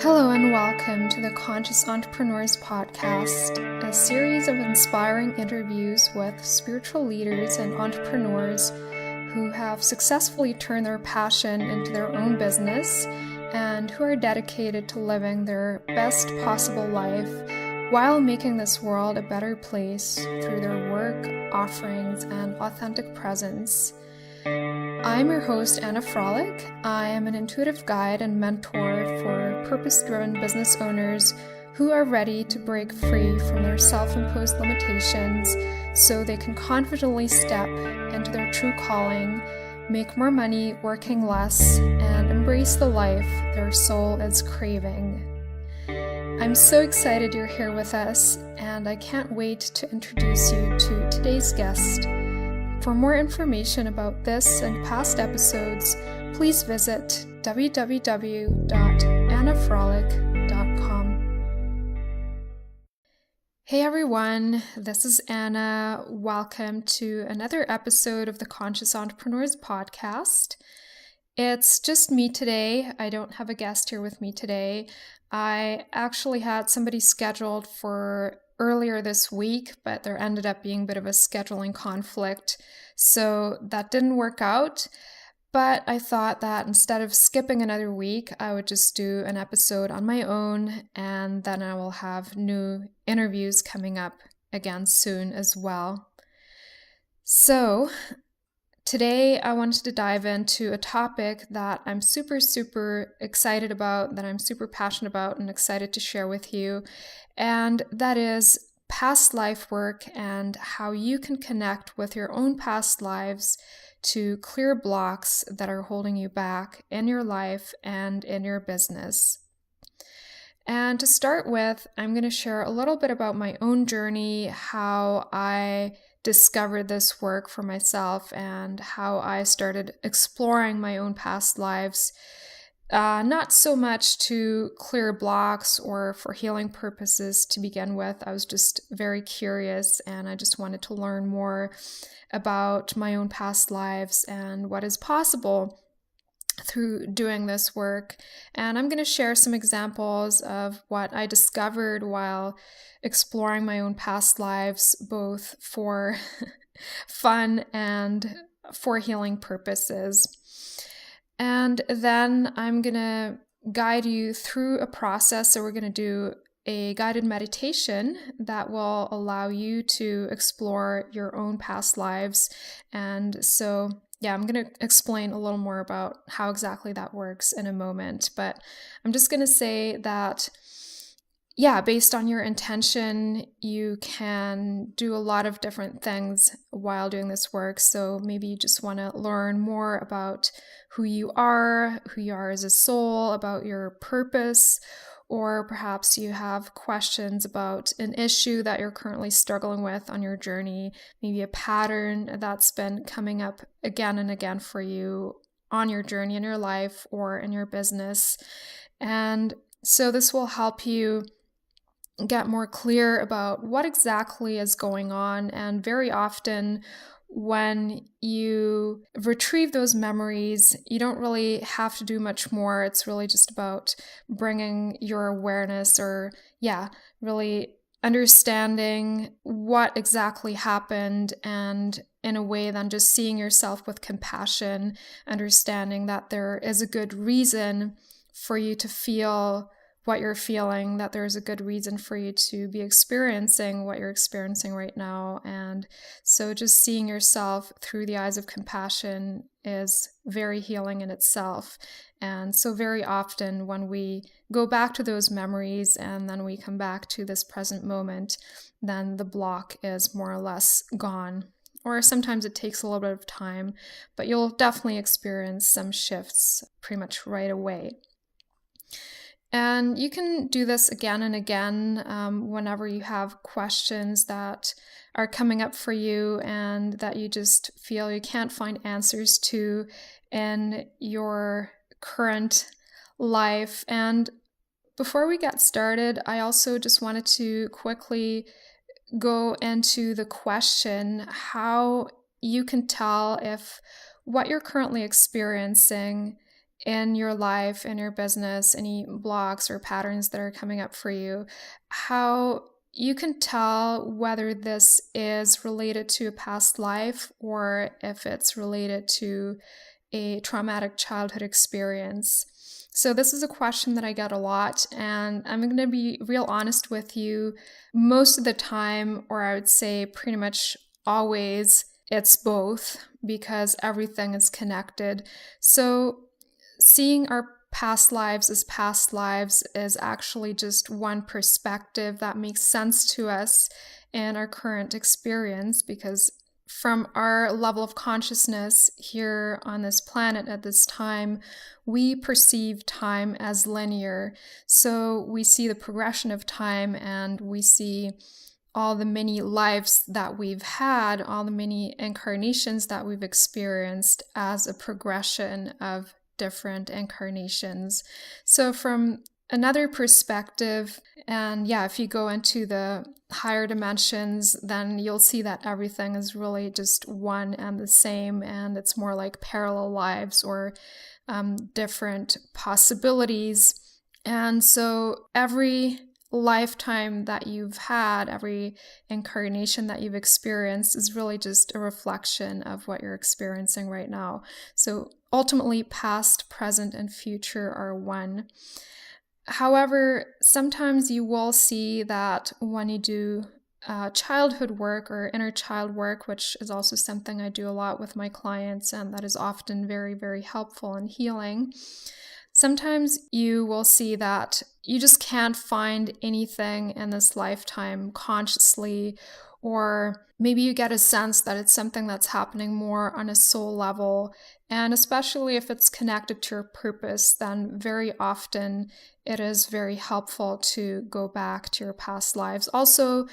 Hello and welcome to the Conscious Entrepreneurs Podcast, a series of inspiring interviews with spiritual leaders and entrepreneurs who have successfully turned their passion into their own business and who are dedicated to living their best possible life while making this world a better place through their work, offerings, and authentic presence. I'm your host, Anna Frolic. I am an intuitive guide and mentor for purpose-driven business owners who are ready to break free from their self-imposed limitations so they can confidently step into their true calling, make more money working less, and embrace the life their soul is craving. I'm so excited you're here with us, and I can't wait to introduce you to today's guest. For more information about this and past episodes, please visit www.annafrolic.com. Hey everyone, this is Anna. Welcome to another episode of the Conscious Entrepreneurs Podcast. It's just me today. I don't have a guest here with me today. I actually had somebody scheduled for earlier this week, but there ended up being a bit of a scheduling conflict, so that didn't work out. But I thought that instead of skipping another week, I would just do an episode on my own, and then I will have new interviews coming up again soon as well. So today I wanted to dive into a topic that I'm super excited about, that I'm super passionate about and excited to share with you, and that is past life work and how you can connect with your own past lives to clear blocks that are holding you back in your life and in your business. And to start with, I'm going to share a little bit about my own journey, how I discovered this work for myself and how I started exploring my own past lives, not so much to clear blocks or for healing purposes to begin with. I was just very curious and I just wanted to learn more about my own past lives and what is possible through doing this work. And I'm going to share some examples of what I discovered while exploring my own past lives, both for fun and for healing purposes. And then I'm going to guide you through a process. So we're going to do a guided meditation that will allow you to explore your own past lives. And so I'm going to explain a little more about how exactly that works in a moment. But I'm just going to say that, based on your intention, you can do a lot of different things while doing this work. So maybe you just want to learn more about who you are as a soul, about your purpose, or perhaps you have questions about an issue that you're currently struggling with on your journey, maybe a pattern that's been coming up again and again for you on your journey in your life or in your business. And so this will help you get more clear about what exactly is going on. And very often when you retrieve those memories, you don't really have to do much more. It's really just about bringing your awareness or, really understanding what exactly happened, and in a way then just seeing yourself with compassion, understanding that there is a good reason for you to feel what you're feeling, that there's a good reason for you to be experiencing what you're experiencing right now. And so just seeing yourself through the eyes of compassion is very healing in itself. And so very often when we go back to those memories and then we come back to this present moment, then the block is more or less gone. Or sometimes it takes a little bit of time, but you'll definitely experience some shifts pretty much right away. And you can do this again and again whenever you have questions that are coming up for you and that you just feel you can't find answers to in your current life. And before we get started, I also just wanted to quickly go into the question how you can tell if what you're currently experiencing in your life, in your business, any blocks or patterns that are coming up for you, how you can tell whether this is related to a past life or if it's related to a traumatic childhood experience. So this is a question that I get a lot, and I'm going to be real honest with you. Most of the time, or I would say pretty much always, it's both, because everything is connected. So seeing our past lives as past lives is actually just one perspective that makes sense to us in our current experience, because from our level of consciousness here on this planet at this time, we perceive time as linear. So we see the progression of time, and we see all the many lives that we've had, all the many incarnations that we've experienced as a progression of different incarnations. So from another perspective, and yeah, if you go into the higher dimensions, then you'll see that everything is really just one and the same, and it's more like parallel lives or different possibilities. And so every lifetime that you've had, every incarnation that you've experienced is really just a reflection of what you're experiencing right now. So ultimately, past, present, and future are one. However, sometimes you will see that when you do childhood work or inner child work, which is also something I do a lot with my clients, and that is often very, very helpful and healing. Sometimes you will see that you just can't find anything in this lifetime consciously, or maybe you get a sense that it's something that's happening more on a soul level. And especially if it's connected to your purpose, then very often it is very helpful to go back to your past lives. Also,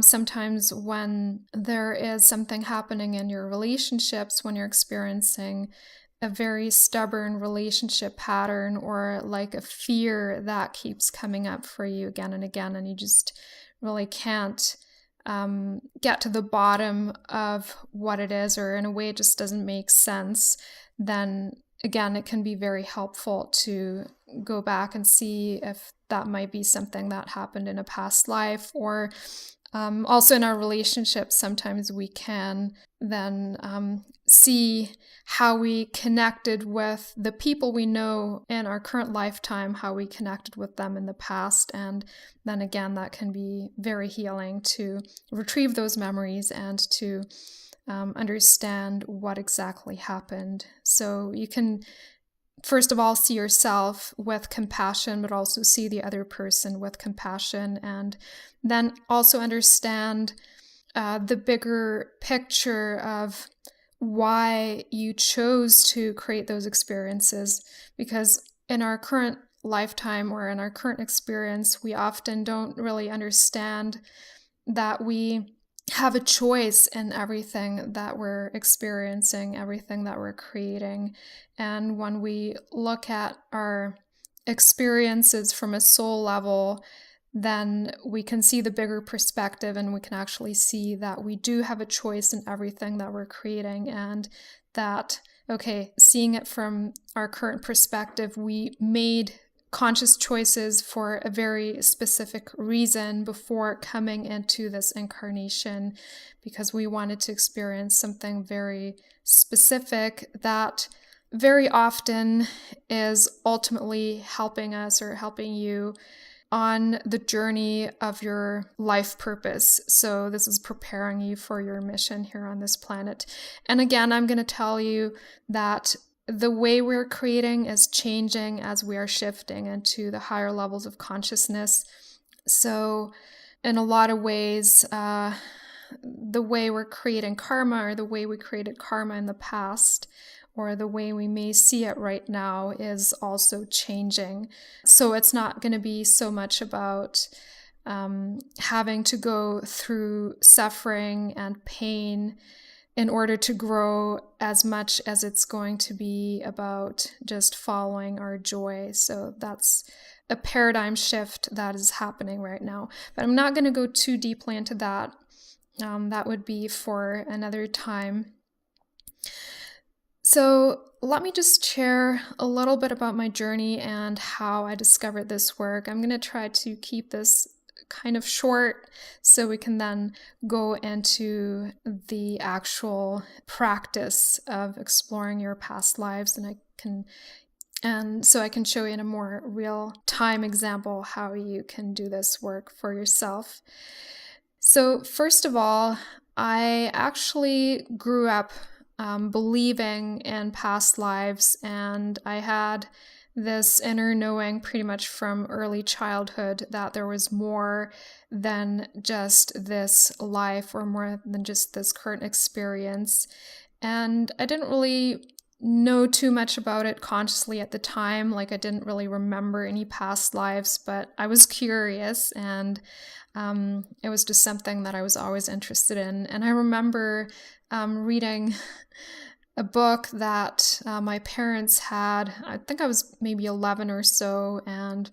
sometimes when there is something happening in your relationships, when you're experiencing a very stubborn relationship pattern, or like a fear that keeps coming up for you again and again, and you just really can't get to the bottom of what it is, or in a way it just doesn't make sense, then again, it can be very helpful to go back and see if that might be something that happened in a past life. Or also in our relationships, sometimes we can then see how we connected with the people we know in our current lifetime, how we connected with them in the past. And then again, that can be very healing to retrieve those memories and to understand what exactly happened. So you can, first of all, see yourself with compassion, but also see the other person with compassion, and then also understand the bigger picture of why you chose to create those experiences. Because in our current lifetime or in our current experience, we often don't really understand that we have a choice in everything that we're experiencing, everything that we're creating. And when we look at our experiences from a soul level, then we can see the bigger perspective, and we can actually see that we do have a choice in everything that we're creating. And that, okay, seeing it from our current perspective, we made conscious choices for a very specific reason before coming into this incarnation, because we wanted to experience something very specific that very often is ultimately helping us or helping you on the journey of your life purpose. So this is preparing you for your mission here on this planet. And again, I'm going to tell you that the way we're creating is changing as we are shifting into the higher levels of consciousness. So in a lot of ways, the way we're creating karma, or the way we created karma in the past, or the way we may see it right now, is also changing. So it's not going to be so much about having to go through suffering and pain in order to grow, as much as it's going to be about just following our joy. So that's a paradigm shift that is happening right now. But I'm not going to go too deeply into that. That would be for another time. So, let me just share a little bit about my journey and how I discovered this work. I'm going to try to keep this kind of short so we can then go into the actual practice of exploring your past lives, and so I can show you in a more real time example how you can do this work for yourself. So, first of all, I actually grew up believing in past lives, and I had this inner knowing pretty much from early childhood that there was more than just this life or more than just this current experience. And I didn't really know too much about it consciously at the time. Like, I didn't really remember any past lives, but I was curious, and it was just something that I was always interested in. And I remember reading a book that my parents had. I think I was maybe 11 or so, and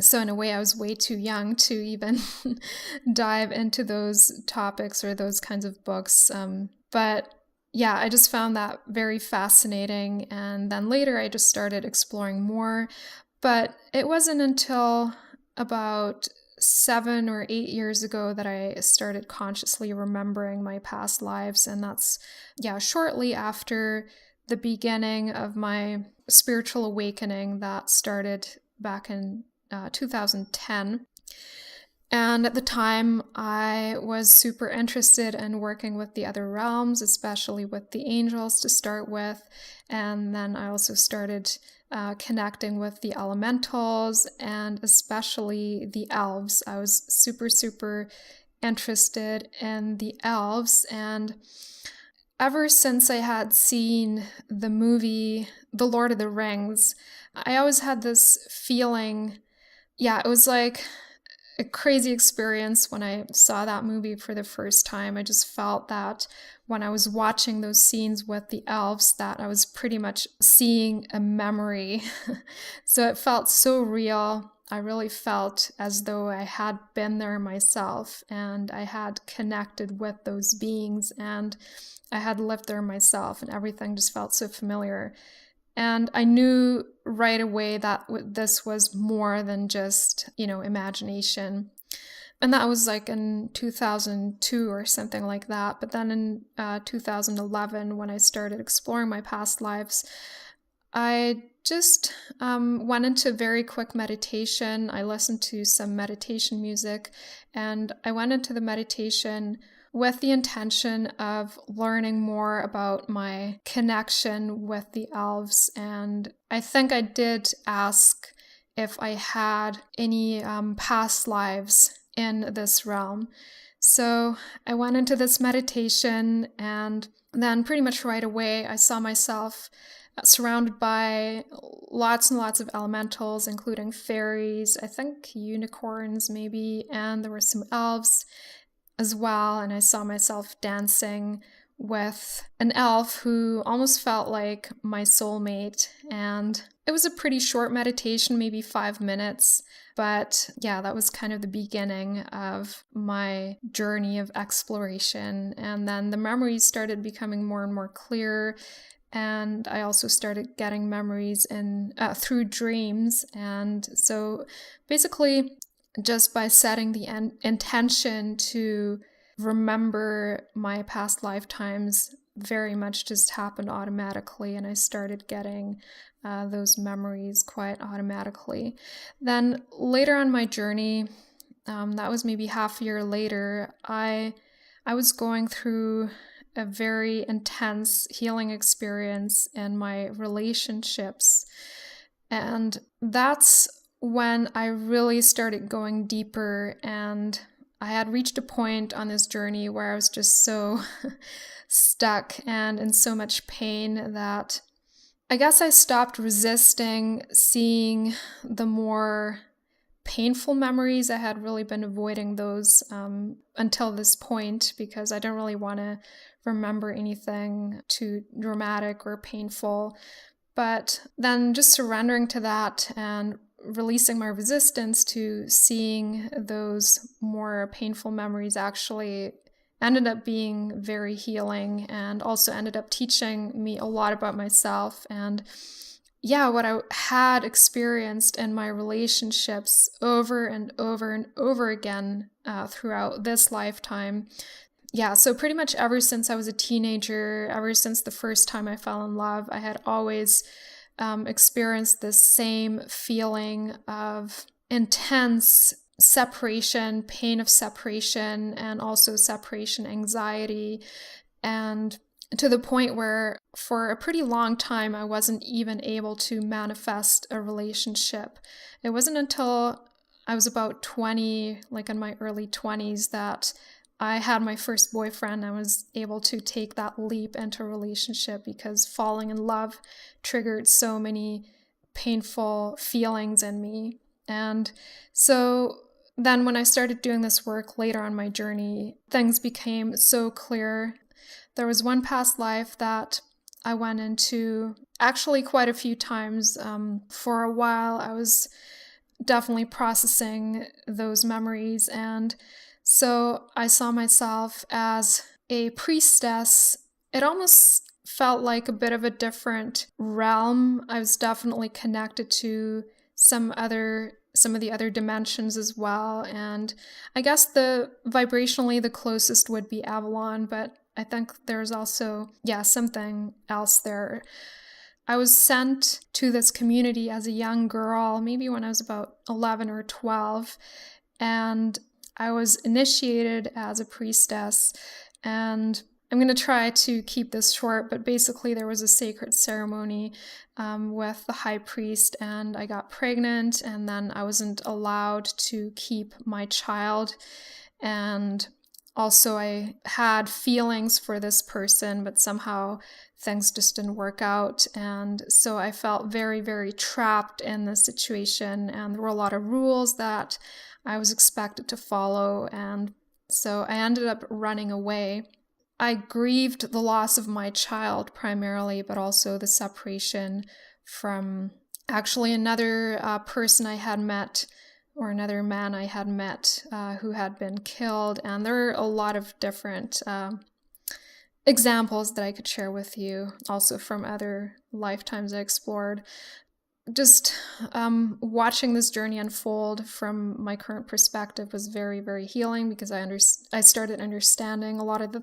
so in a way I was way too young to even dive into those topics or those kinds of books. But yeah, I just found that very fascinating. And then later I just started exploring more. But it wasn't until about 7 or 8 years ago that I started consciously remembering my past lives. And that's, shortly after the beginning of my spiritual awakening that started back in 2010. And at the time, I was super interested in working with the other realms, especially with the angels to start with. And then I also started connecting with the elementals and especially the elves. I was super, super interested in the elves. And ever since I had seen the movie The Lord of the Rings, I always had this feeling, it was like a crazy experience when I saw that movie for the first time. I just felt that when I was watching those scenes with the elves, that I was pretty much seeing a memory. So it felt so real. I really felt as though I had been there myself and I had connected with those beings and I had lived there myself, and everything just felt so familiar. And I knew right away that this was more than just, imagination. And that was like in 2002 or something like that. But then in 2011, when I started exploring my past lives, I just went into very quick meditation. I listened to some meditation music, and I went into the meditation with the intention of learning more about my connection with the elves. And I think I did ask if I had any past lives in this realm. So I went into this meditation, and then pretty much right away I saw myself surrounded by lots and lots of elementals, including fairies, I think unicorns maybe, and there were some elves as well. And I saw myself dancing with an elf who almost felt like my soulmate. And it was a pretty short meditation, maybe 5 minutes. But that was kind of the beginning of my journey of exploration. And then the memories started becoming more and more clear. And I also started getting memories through dreams. And so basically, just by setting the intention to remember my past lifetimes, very much just happened automatically, and I started getting those memories quite automatically. Then later on my journey, that was maybe half a year later, I was going through a very intense healing experience in my relationships, and that's when I really started going deeper, and I had reached a point on this journey where I was just so stuck and in so much pain that I guess I stopped resisting seeing the more painful memories. I had really been avoiding those until this point because I don't really want to remember anything too dramatic or painful. But then just surrendering to that and releasing my resistance to seeing those more painful memories actually ended up being very healing and also ended up teaching me a lot about myself and what I had experienced in my relationships over and over and over again throughout this lifetime. So pretty much ever since I was a teenager, ever since the first time I fell in love, I had always experienced this same feeling of intense separation, pain of separation, and also separation anxiety. And to the point where for a pretty long time, I wasn't even able to manifest a relationship. It wasn't until I was about 20, like in my early 20s, that I had my first boyfriend. I was able to take that leap into a relationship because falling in love triggered so many painful feelings in me. And so then when I started doing this work later on my journey, things became so clear. There was one past life that I went into actually quite a few times. For a while, I was definitely processing those memories. And so I saw myself as a priestess. It almost felt like a bit of a different realm. I was definitely connected to some of the other dimensions as well. And I guess vibrationally the closest would be Avalon, but I think there's also, something else there. I was sent to this community as a young girl, maybe when I was about 11 or 12, and I was initiated as a priestess. And I'm going to try to keep this short, but basically there was a sacred ceremony with the high priest, and I got pregnant, and then I wasn't allowed to keep my child. And also I had feelings for this person, but somehow things just didn't work out. And so I felt very, very trapped in this situation, and there were a lot of rules that I was expected to follow. And so I ended up running away. I grieved the loss of my child primarily, but also the separation from actually another person I had met, or another man I had met who had been killed. And there are a lot of different examples that I could share with you, also from other lifetimes I explored. Just watching this journey unfold from my current perspective was very, very healing, because I started understanding a lot of the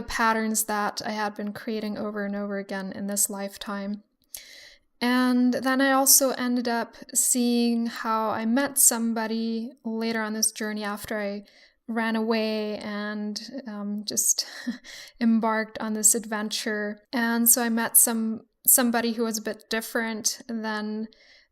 patterns that I had been creating over and over again in this lifetime. And then I also ended up seeing how I met somebody later on this journey after I ran away and just embarked on this adventure. And so I met somebody who was a bit different than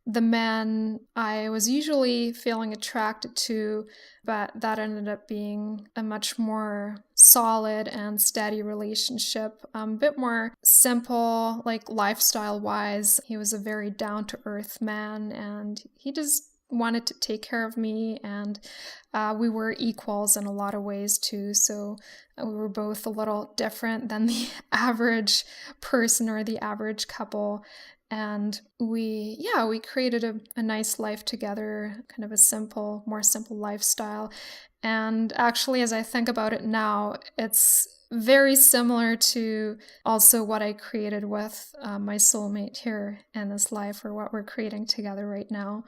the men I was usually feeling attracted to, but that ended up being a much more solid and steady relationship, a bit more simple, like lifestyle-wise. He was a very down-to-earth man, and he just wanted to take care of me, and we were equals in a lot of ways too. So we were both a little different than the average person or the average couple. And we created a nice life together, kind of a more simple lifestyle. And actually, as I think about it now, it's very similar to also what I created with my soulmate here in this life, or what we're creating together right now.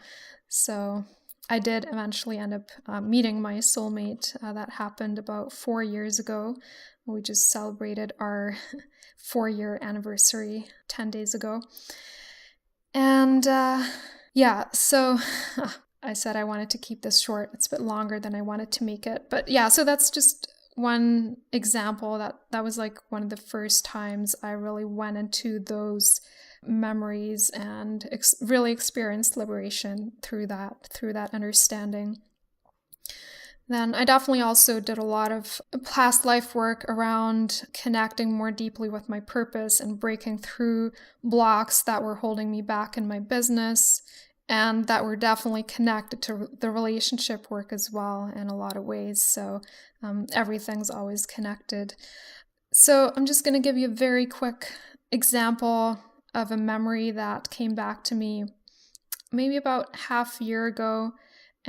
So I did eventually end up meeting my soulmate. That happened about 4 years ago. We just celebrated our 4-year anniversary 10 days ago. And so I said I wanted to keep this short. It's a bit longer than I wanted to make it. But so that's just one example. That was like one of the first times I really went into those memories and really experienced liberation through that understanding. Then I definitely also did a lot of past life work around connecting more deeply with my purpose and breaking through blocks that were holding me back in my business, and that were definitely connected to the relationship work as well in a lot of ways. So everything's always connected. So I'm just going to give you a very quick example of a memory that came back to me maybe about half a year ago.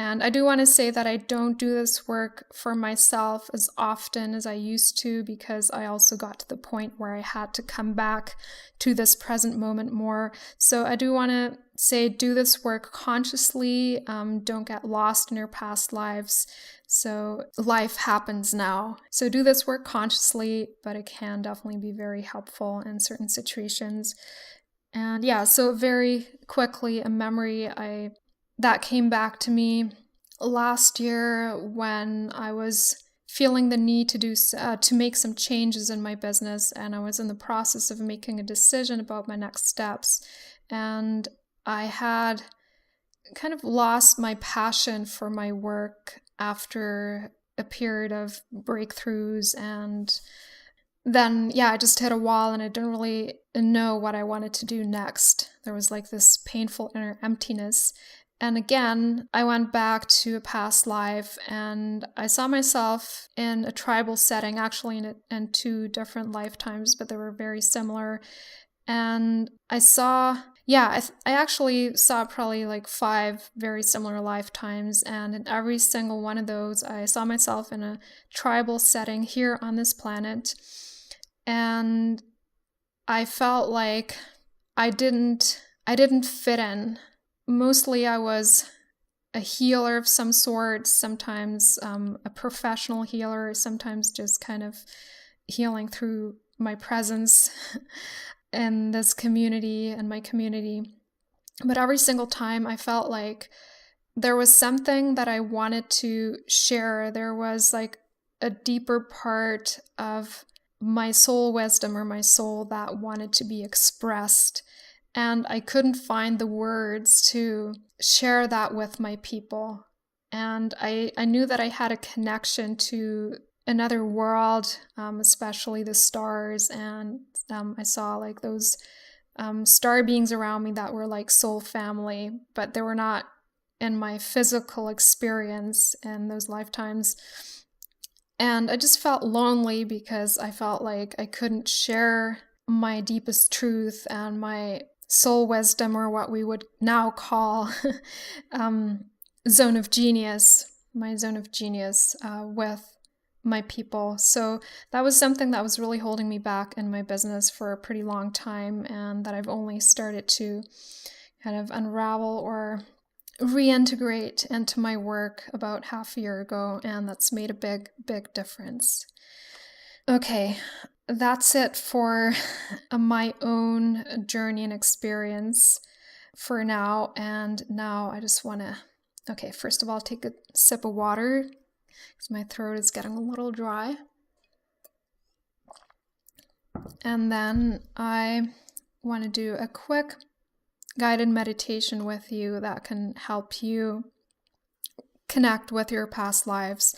And I do want to say that I don't do this work for myself as often as I used to, because I also got to the point where I had to come back to this present moment more. So I do want to say, do this work consciously. Don't get lost in your past lives. So life happens now. So do this work consciously, but it can definitely be very helpful in certain situations. And yeah, so very quickly, a memory that came back to me last year when I was feeling the need to make some changes in my business, and I was in the process of making a decision about my next steps. And I had kind of lost my passion for my work after a period of breakthroughs, and then, I just hit a wall and I didn't really know what I wanted to do next. There was like this painful inner emptiness. And again, I went back to a past life and I saw myself in a tribal setting, actually in two different lifetimes, but they were very similar. And I actually saw probably like 5 very similar lifetimes. And in every single one of those, I saw myself in a tribal setting here on this planet. And I felt like I didn't fit in. Mostly I was a healer of some sort, sometimes a professional healer, sometimes just kind of healing through my presence in this community and my community. But every single time I felt like there was something that I wanted to share. There was like a deeper part of my soul wisdom or my soul that wanted to be expressed. And I couldn't find the words to share that with my people. And I knew that I had a connection to another world, especially the stars. And I saw like those star beings around me that were like soul family, but they were not in my physical experience in those lifetimes. And I just felt lonely because I felt like I couldn't share my deepest truth and my soul wisdom, or what we would now call zone of genius, with my people. So that was something that was really holding me back in my business for a pretty long time, and that I've only started to kind of unravel or reintegrate into my work about half a year ago, and that's made a big difference. Okay, that's it for my own journey and experience for now. And now I just want to, first of all, take a sip of water because my throat is getting a little dry. And then I want to do a quick guided meditation with you that can help you connect with your past lives.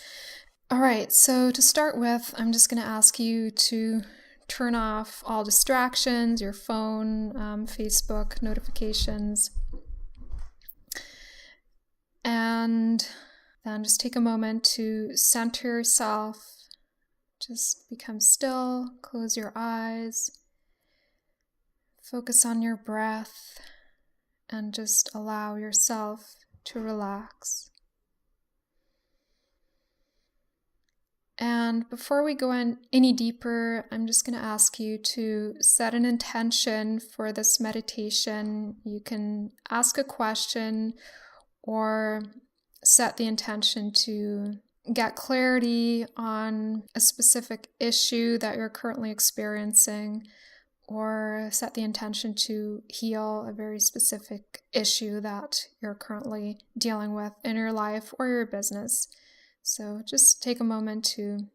All right, so to start with, I'm just going to ask you to turn off all distractions, your phone, Facebook notifications, and then just take a moment to center yourself. Just become still, close your eyes, focus on your breath, and just allow yourself to relax. And before we go in any deeper, I'm just going to ask you to set an intention for this meditation. You can ask a question or set the intention to get clarity on a specific issue that you're currently experiencing, or set the intention to heal a very specific issue that you're currently dealing with in your life or your business. So just take a moment to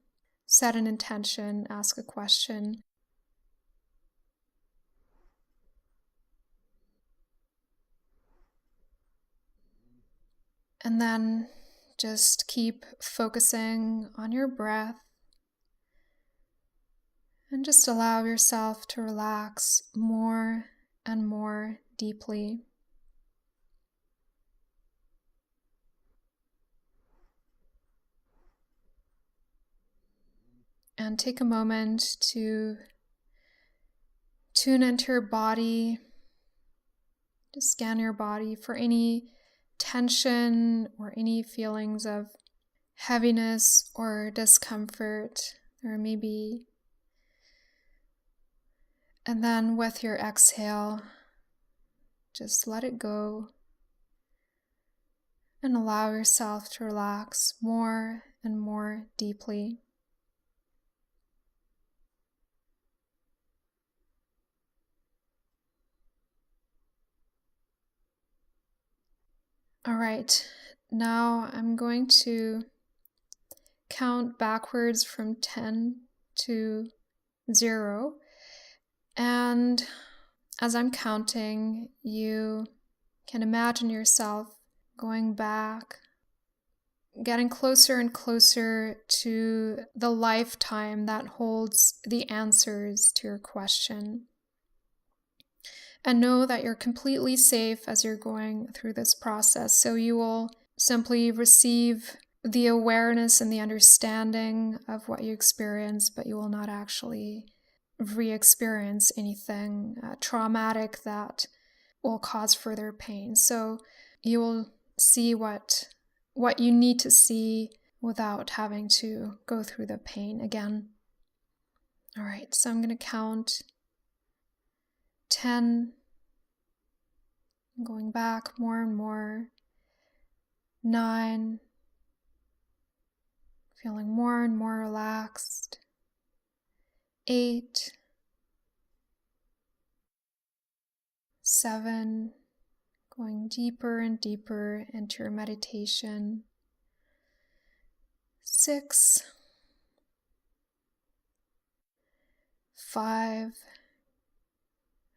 set an intention, ask a question. And then just keep focusing on your breath and just allow yourself to relax more and more deeply. And take a moment to tune into your body, to scan your body for any tension or any feelings of heaviness or discomfort, or maybe. And then with your exhale, just let it go and allow yourself to relax more and more deeply. All right, now I'm going to count backwards from 10 to 0. And as I'm counting, you can imagine yourself going back, getting closer and closer to the lifetime that holds the answers to your question. And know that you're completely safe as you're going through this process. So you will simply receive the awareness and the understanding of what you experience, but you will not actually re-experience anything traumatic that will cause further pain. So you will see what you need to see without having to go through the pain again. All right, so I'm going to count 10, going back more and more. 9, feeling more and more relaxed. 8, 7, going deeper and deeper into your meditation. 6, 5,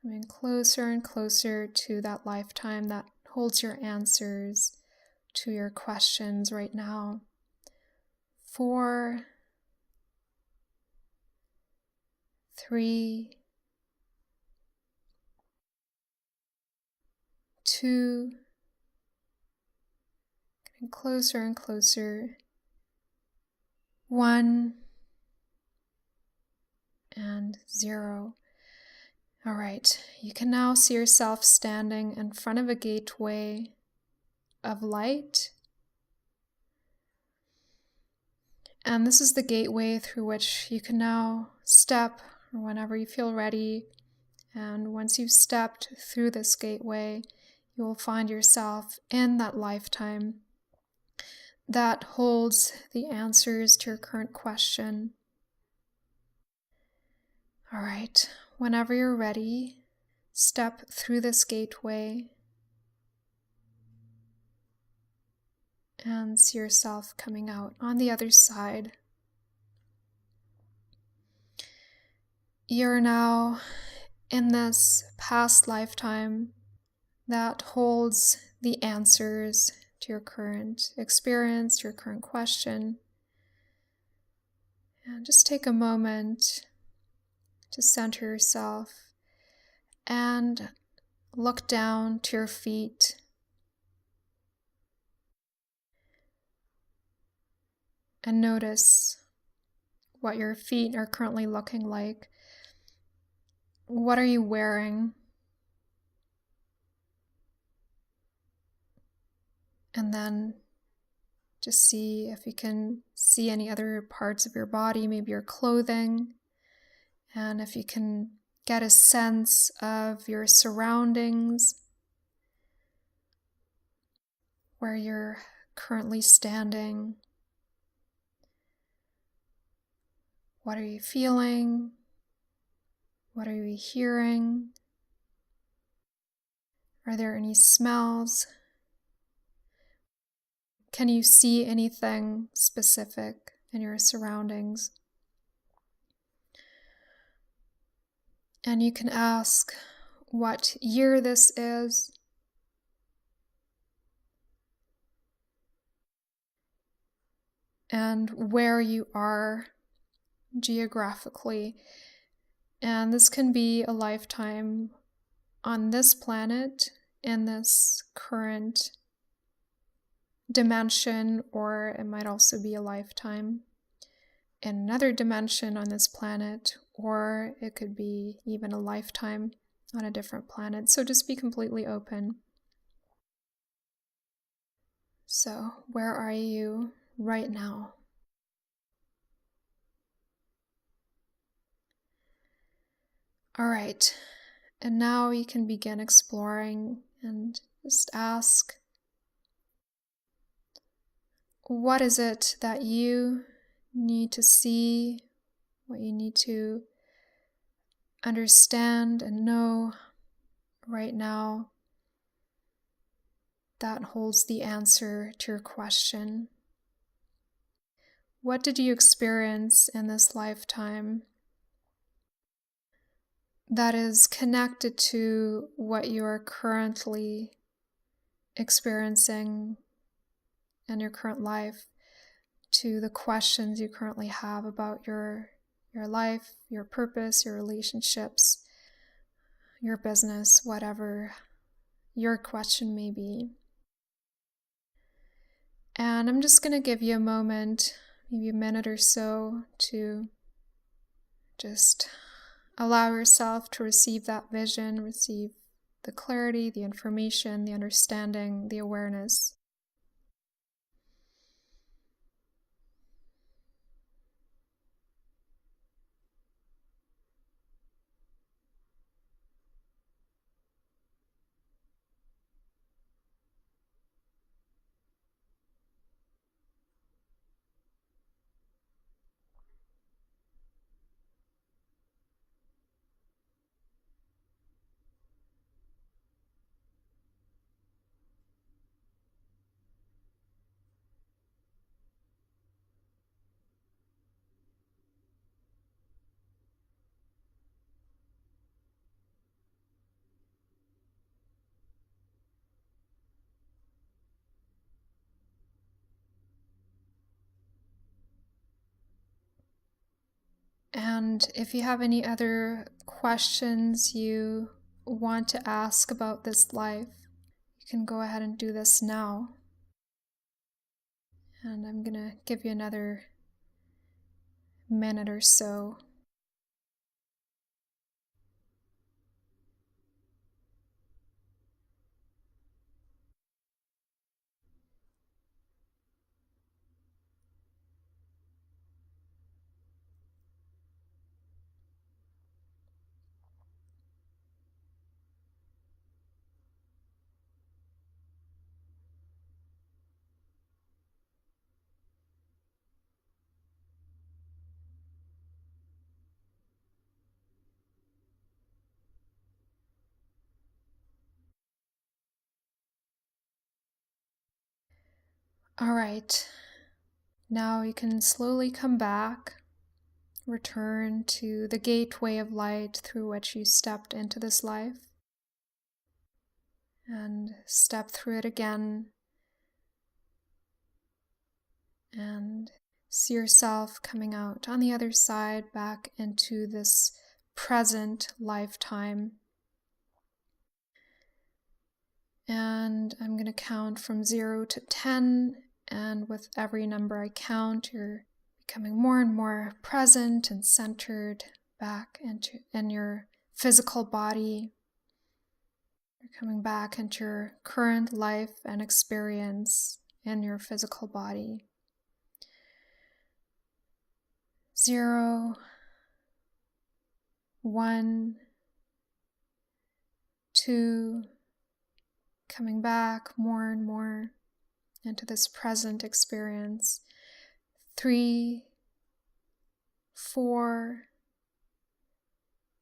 coming closer and closer to that lifetime that holds your answers to your questions right now. 4, 3, 2, getting closer and closer. 1 and 0. All right, you can now see yourself standing in front of a gateway of light. And this is the gateway through which you can now step whenever you feel ready. And once you've stepped through this gateway, you will find yourself in that lifetime that holds the answers to your current question. All right, whenever you're ready, step through this gateway and see yourself coming out on the other side. You're now in this past lifetime that holds the answers to your current experience, to your current question. And just take a moment to center yourself and look down to your feet. And notice what your feet are currently looking like. What are you wearing? And then just see if you can see any other parts of your body, maybe your clothing. And if you can get a sense of your surroundings, where you're currently standing. What are you feeling? What are you hearing? Are there any smells? Can you see anything specific in your surroundings? And you can ask what year this is, and where you are geographically. And this can be a lifetime on this planet, in this current dimension, or it might also be a lifetime in another dimension on this planet, or it could be even a lifetime on a different planet. So just be completely open. So, where are you right now? All right, and now you can begin exploring and just ask, what is it that you need to see, what you need to understand and know right now that holds the answer to your question? What did you experience in this lifetime that is connected to what you are currently experiencing in your current life, to the questions you currently have about your life, your purpose, your relationships, your business, whatever your question may be. And I'm just going to give you a moment, maybe a minute or so, to just allow yourself to receive that vision, receive the clarity, the information, the understanding, the awareness. And if you have any other questions you want to ask about this life, you can go ahead and do this now. And I'm going to give you another minute or so. All right, now you can slowly come back, return to the gateway of light through which you stepped into this life, and step through it again, and see yourself coming out on the other side back into this present lifetime. And I'm going to count from 0 to 10, and with every number I count, you're becoming more and more present and centered back in your physical body. You're coming back into your current life and experience in your physical body. 0, 1, 2, coming back more and more into this present experience. 3, 4,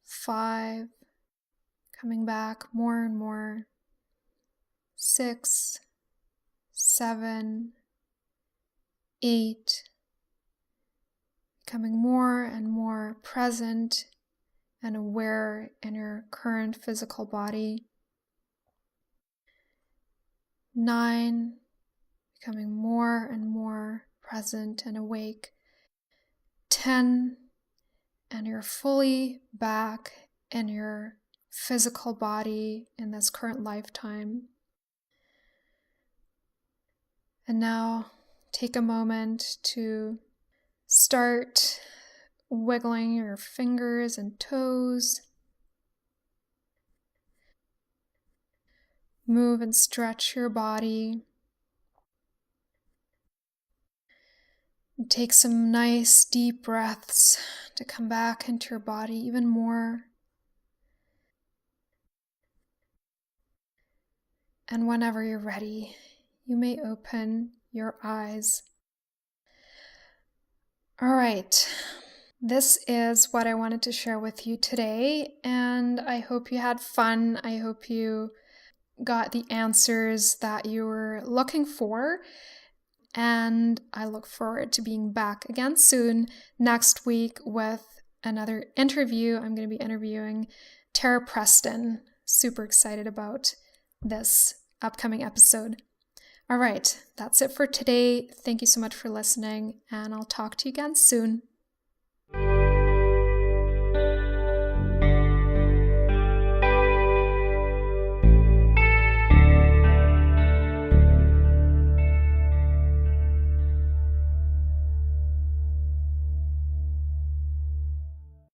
5, coming back more and more. 6, 7, 8, becoming more and more present and aware in your current physical body. 9, becoming more and more present and awake. 10, and you're fully back in your physical body in this current lifetime. And now take a moment to start wiggling your fingers and toes. Move and stretch your body. Take some nice deep breaths to come back into your body even more. And whenever you're ready, you may open your eyes. All right, this is what I wanted to share with you today, and I hope you had fun. I hope you got the answers that you were looking for. And I look forward to being back again soon next week with another interview. I'm going to be interviewing Tara Preston. Super excited about this upcoming episode. All right, that's it for today. Thank you so much for listening, and I'll talk to you again soon.